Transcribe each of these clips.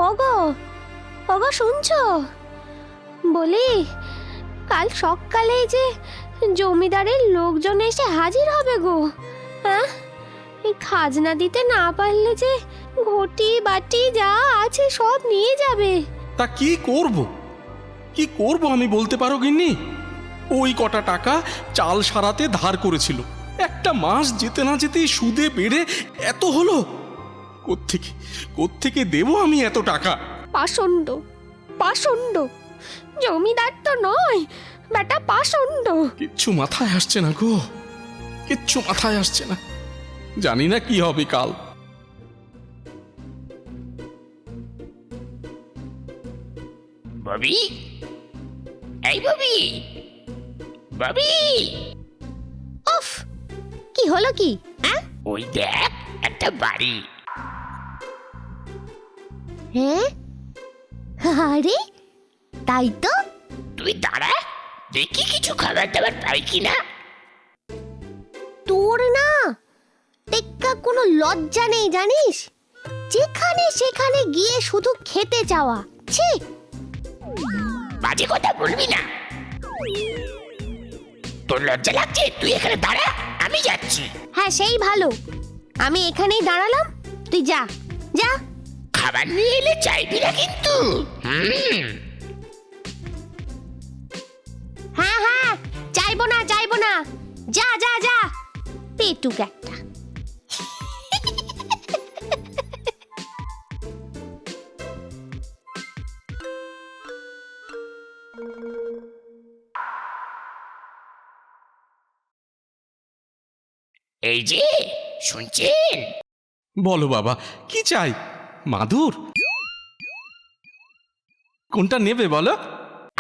ওগো ওগো শুনছো? বলি কাল সকালে যে জমিদারের লোকজন এসে হাজির হবে গো। হ্যাঁ, এই খাজনা দিতে না পারলে যে ঘটি বাটি যা আছে সব নিয়ে যাবে। তা কি করব? কি করব আমি বলতে পারো গিন্নি? ওই কটা টাকা চাল সারাতে ধার করেছিল, একটা মাস যেতে না যেতেই সুদে বেড়ে এত হলো। কোত্থেকে দেবো আমি এত টাকা? পাষণ্ড পাষণ্ড, জমিদার তো নয় বেটা, পাষণ্ড। কিচ্ছু মাথায় আসছে না গো, কিচ্ছু মাথায় আসছে না। জানি না কি হবে কাল। ববি, এই ববি, ববি, উফ, কি হলো কি? হ্যাঁ ওই দেখ একটা বাড়ি। হ্যাঁ, আরে তাই তো। তুই দাঁড়া, দেখি কিছু খাবার দাবার পাই কিনা। তোর না টেক্কা কোনো লজ্জা নেই জানিস? যেখানে সেখানে গিয়ে শুধু খেতে যাওয়া। ছি, বাজে কথা বলবি না। তোর লজ্জা লাগছে? তুই এখানে দাঁড়া, আমি যাচ্ছি। হ্যাঁ সেই ভালো, আমি এখানেই দাঁড়ালাম, তুই যা যা। খাবার নিয়ে এলে চাইবি না কিন্তু। হ্যাঁ হ্যাঁ, চাইবো না চাইবো না, যা যা যা, পেটুক একটা। এই যে শুনছেন? বলো বাবা, কি চাই? মাদুর? কোনটা নেবে বলো?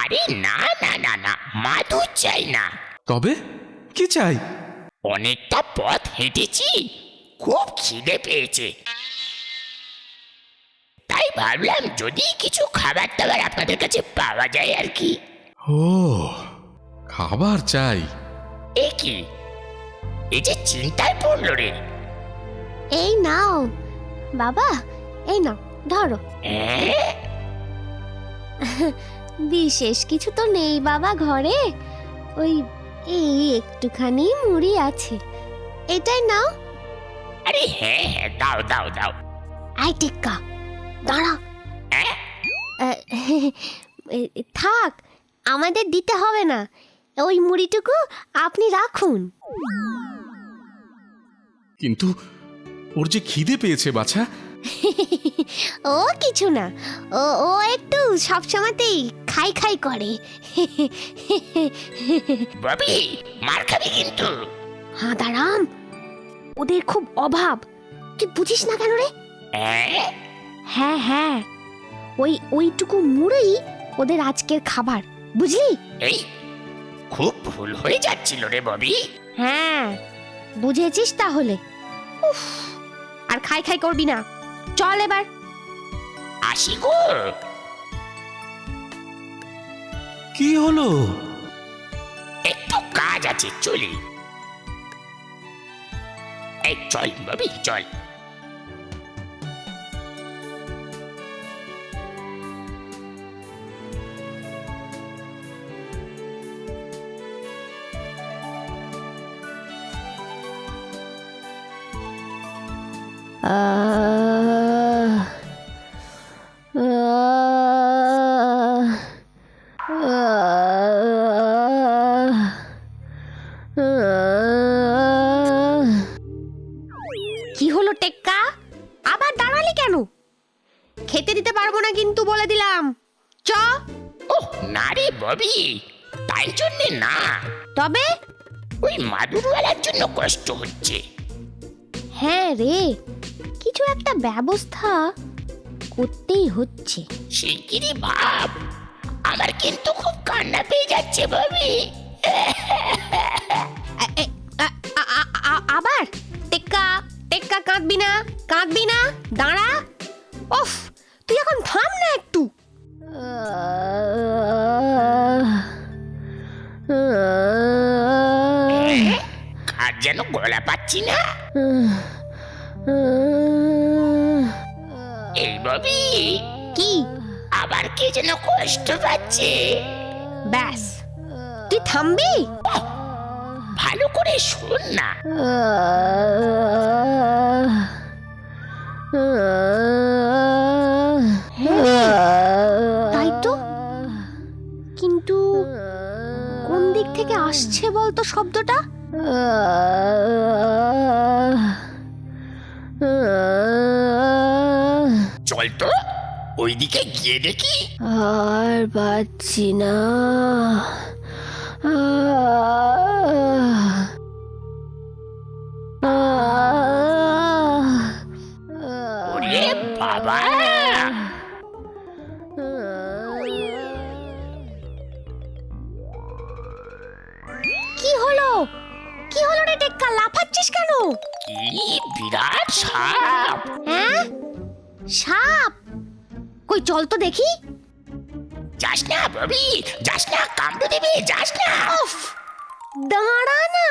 আরে না না না না, মাদুর চাই না। তবে কি চাই? অনেকটা পথ হেঁটেছি, খুব খিদে পেয়েছে, তাই ভাবলাম যদি কিছু খাবার দাবার আপনাদের কাছে পাওয়া যায় আর কি। ও, খাবার চাই? এ কি, এই যে চিন্তায় পড়লো রে। এই নাও বাবা, এই নাও ধরো। হ্যাঁ? বিশেষ কিছু তো নেই বাবা ঘরে, ওই এই একটুখানি মুড়ি আছে, এটাই নাও। আরে হ্যাঁ হ্যাঁ, দাও দাও দাও। আই টেক্কা দাঁড়া। হ্যাঁ? থাক, আমাদের দিতে হবে না, ওই মুড়িটুকু আপনি রাখুন। কিন্তু ওর যে খিদে পেয়েছে বাছা। ও কিছু না, ও একটু সবসময়তেই খাই খাই করে। ববি, মার খাবি কিন্তু। হাঁদারাম, ওদের খুব অভাব, তুই বুঝিস না কেন রে? হ্যাঁ? হ্যাঁ হ্যাঁ, ওইটুকু মুড়েই ওদের আজকের খাবার, বুঝলি? এই খুব ভুল হয়ে যাচ্ছিল রে ববি। হ্যাঁ বুঝেছিস তাহলে। উফ, আর খাই খাই করবি না, চল এবার। আসি গো। কি হলো? একটু কাজ আছে, চলি। এই চল ববি, চল। কি হলো টেক্কা, আবার দাঁড়ালি কেন? খেতে দিতে পারবো না কিন্তু, বলে দিলাম। চ। ওহ না রে ববি, তাই জন্যে না, তবে? ওই মাদুরওয়ালার জন্য কষ্ট হচ্ছে। হ্যাঁ রে, কিছু একটা ব্যবস্থা করতেই হচ্ছে। শিগগিরই ভাব, আমার কিন্তু খুব কান্না পেয়ে যাচ্ছে ববি। আবার টেক্কা টেক্কা, কাঁদবি না কাঁদবি না, দাঁড়া। ওফ, তুই এখন থাম না একটু। আর যেন গলা পাচ্ছি না। এই ববি, কি? আবার কে যেন কষ্ট পাচ্ছে। ব্যাস, তুই থামবি? ভালো করে শোন না। তাই তো, কিন্তু কোন দিক থেকে আসছে বলতো শব্দটা? চল তো ওইদিকে গিয়ে দেখি। আর পাচ্ছি না। ওরে বাবা, কি হলো? কি হলো রে টেক্কা, লাফাচ্ছিস কেন? কি বিরাট সাপ! হ্যাঁ, সাপ? কই চল তো দেখি। যাস না ববি, যাস না, কামড়ে দেবে, যাস না। উফ, দাঁড়া না।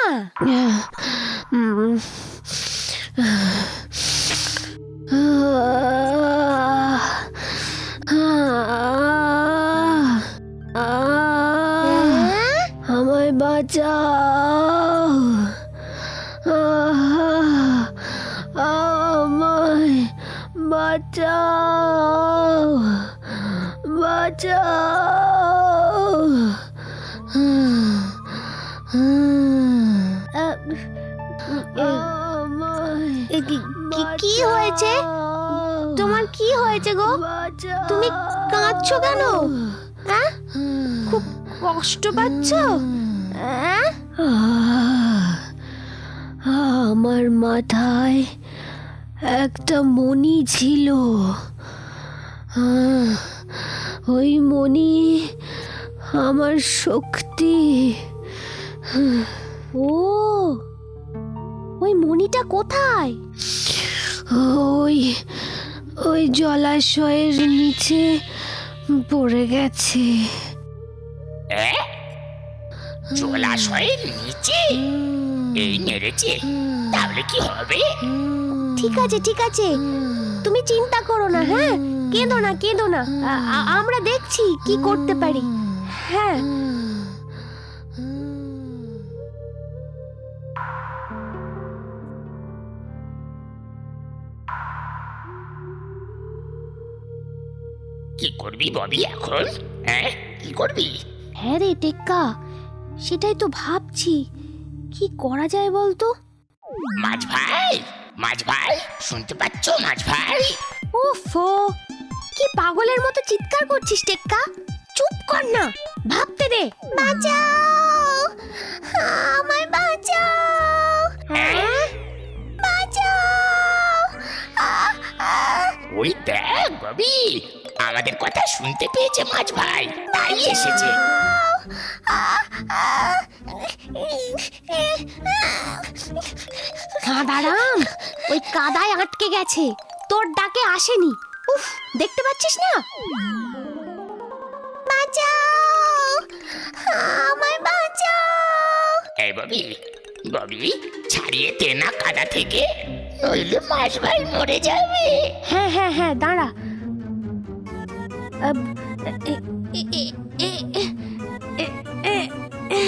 আমায় বাঁচাও, আমায় বাঁচাও, বাঁচাও। কি হয়েছে তোমার? কি হয়েছে গো? তুমি কাঁদছো কেন? হ্যাঁ, খুব কষ্ট পাচ্ছো? হ্যাঁ? আমার মাথায় একটা মণি ছিল। ওই মণি আমার শক্তি। ও, ওই মণিটা কোথায়? ওই ওই জলাশয়ের নিচে পড়ে গেছে। জলাশয়ের নিচে এই মেরেছে, তাহলে কি হবে? ঠিক আছে, ঠিক আছে, তুমি চিন্তা করো না। হ্যাঁ, কেঁদো না, কেঁদো না, আমরা দেখছি কি করতে পারি। হ্যাঁ। কি করবি ববি এখন? হ্যাঁ, কি করবি? হ্যাঁ রে টেক্কা, সেটাই তো ভাবছি, কি করা যায় বলতো? মাছ ভাই, মাছ ভাই, শুনতে পাচ্ছ মাছ ভাই? ওফো, কি পাগলের মতো চিৎকার করছিস টেক্কা? চুপ কর না, ভাবতে দে। বাঁচাও, আমায় বাঁচাও, হ্যাঁ, বাঁচাও। ওই দেখ ববি, আমাদের কথা শুনতে পেয়েছে মাছ ভাই, তাই এসেছে। কাদারাম, ওই কাদায় আটকে গেছে, তোর ডাকে আসেনি। উফ, দেখতে পাচ্ছিস না? বাঁচাও, আমায় বাঁচাও। এই ববি, ববি ছাড়িয়ে দে না কাদা থেকে, নইলে মাছ ভাই মরে যাবে। হ্যাঁ হ্যাঁ হ্যাঁ, দাঁড়া। আব, এ, এ, এ, এ, এ, এ, এ।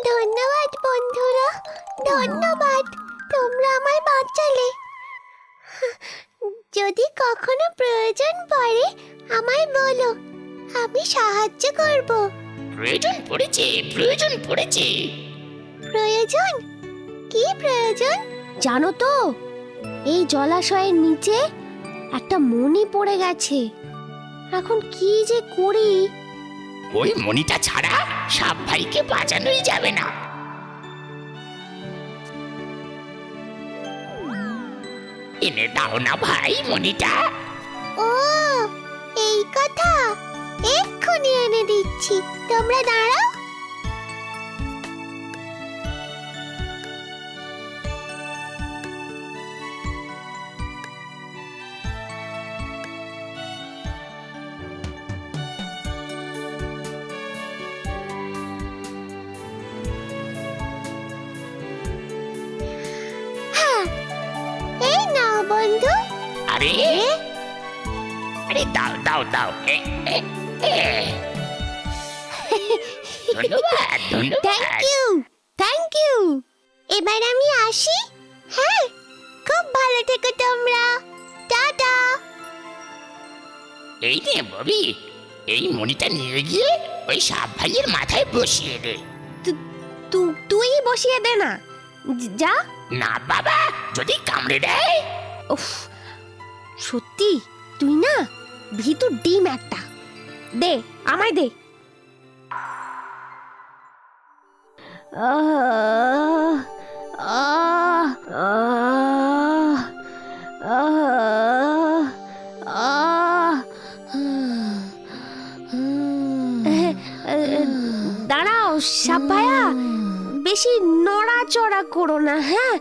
ধন্যবাদ বন্ধুরা, ধন্যবাদ, তোমরা আমায় বাঁচালে। যদি কখনো প্রয়োজন পড়ে আমায় বলো, আমি সাহায্য করব। প্রয়োজন পড়েছে, প্রয়োজন পড়েছে। প্রয়োজন? কি প্রয়োজন? জানো তো, এই জলাশয়ের নিচে একটা মণি পড়ে গেছে। এখন কি যে করি? ওই মণিটা ছাড়া সাপ ভাইকে বাঁচানোই যাবে না। এনে দাও না ভাই মণিটা। ও, এই কথা, এক্ষুনি এনে দিচ্ছি, তোমরা দাঁড়াও। আরে আরে দাও দাও দাও ধন্যবাদ থ্যাংক ইউ। এবার আমি আসি। হ্যাঁ, খুব ভালো থেকো তোমরা। টাটা। এই নে ববি, এই মণিটা নিয়ে গিয়ে ওই সাপ ভাইয়ের মাথায় বসিয়ে দে। তুই বসিয়ে দে না, যা। না বাবা, যদি কামড়ে দেয়। উফ, সত্যি তুই না ভীতু ডিম একটা। দে, আমায় দে। আহ আহ আহ আহ আহ দাঁড়াও সাপ ভাইয়া, বেশি নড়াচড়া করো না। হ্যাঁ,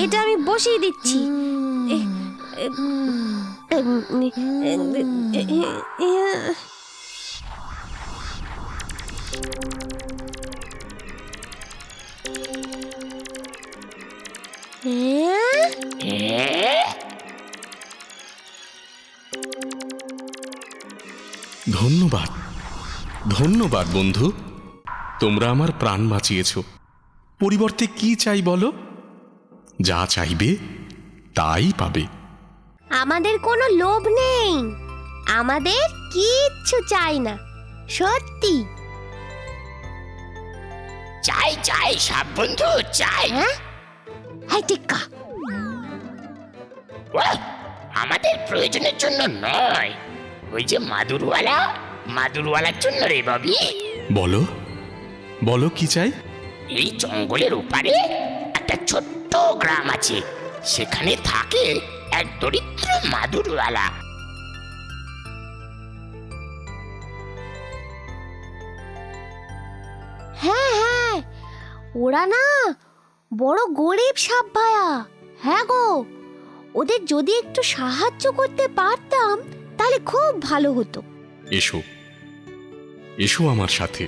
এটা আমি বসিয়ে দিচ্ছি। ধন্যবাদ, ধন্যবাদ বন্ধু, তোমরা আমার প্রাণ বাঁচিয়েছ। পরিবর্তে কি চাই বলো? যা চাইবে তাই পাবে। আমাদের কোনো লোভ নেই, আমাদের কিচ্ছু চাই না, সত্যি। চাই চাই সাপ বন্ধু, চাই। হ্যাঁ, হাই টিক্কা। আমাদের প্রয়োজনের জন্য নয়, ওই যে মাদুরওয়ালার জন্য রে ববি। বলো বলো কি চাই? এই জঙ্গলের ওপারে একটা ছোট্ট গ্রাম আছে, সেখানে থাকে এক দরিদ্র মাদুরওয়ালা। হ্যাঁ হ্যাঁ, ওরা না বড় গরিব সাপ ভাইয়া। হ্যাঁ গো, ওদের যদি একটু সাহায্য করতে পারতাম তাহলে খুব ভালো হতো। এসো এসো আমার সাথে।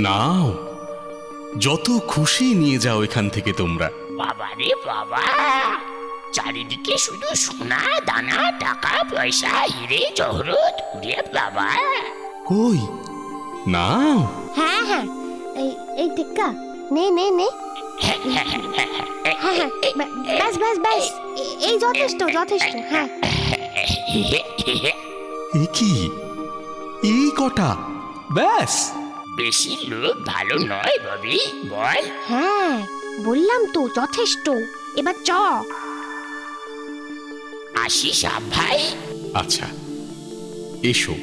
নাও, যত খুশি নিয়ে যাও এখান থেকে তোমরা। বাবা রে বাবা, চারিদিকে শুধু সোনা দানা, টাকা পয়সা, হিরে জহরত। উড়ে বাবা, কই নাও। হ্যাঁ হ্যাঁ, এই টিক্কা নে নে নে। হ্যাঁ হ্যাঁ, ব্যাস ব্যাস ব্যাস, এই যথেষ্ট যথেষ্ট। হ্যাঁ, এ কি, এই কটা ব্যাস? বেশি লোক ভালো নয় ববি, বল। হ্যাঁ বললাম তো যথেষ্ট, এবার চ। আসি সাপ ভাই। আচ্ছা এসো।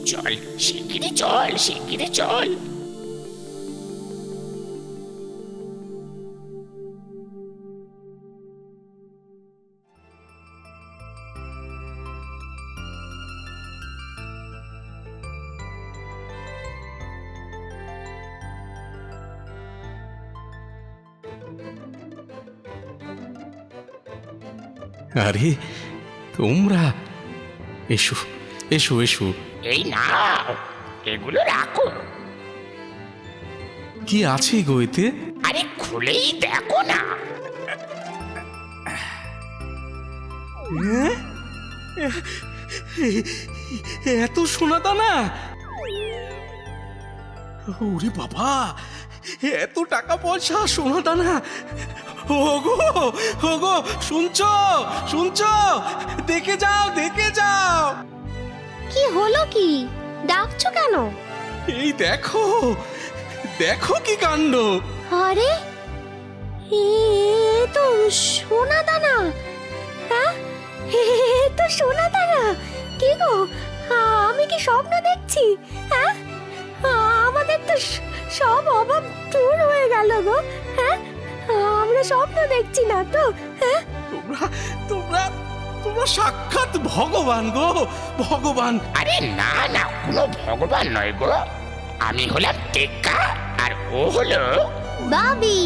চল শিগগিরি, চল শিগগিরি, চল। আরে তোমরা এসো এসো এসো। এই নাও, এগুলো রাখো। কি আছে গো এতে? আরে খুলেই দেখো না। এত সোনা দানা! ওরে বাবা, এত টাকা পয়সা, সোনা দানা! ওগো ওগো, শুনছো শুনছো? দেখে যাও দেখে যাও। কি হলো, কি ডাকছো কেন? এই দেখো দেখো কি কাণ্ড! আরে এ তো সোনা দানা। হ্যাঁ, এ তো সোনা দানা। কি গো, আমি কি স্বপ্ন দেখছি? হ্যাঁ, আমাদের তো সব অভাব দূর হয়ে গেল গো। হ্যাঁ, আমরা স্বপ্ন দেখছি না তো? হ্যাঁ, তোমরা তোমরা তোমরা সাক্ষাৎ ভগবান গো, ভগবান। আরে না না, কোনো ভগবান নয় গো, আমি হলাম টেক্কা আর ও হলো বাবি।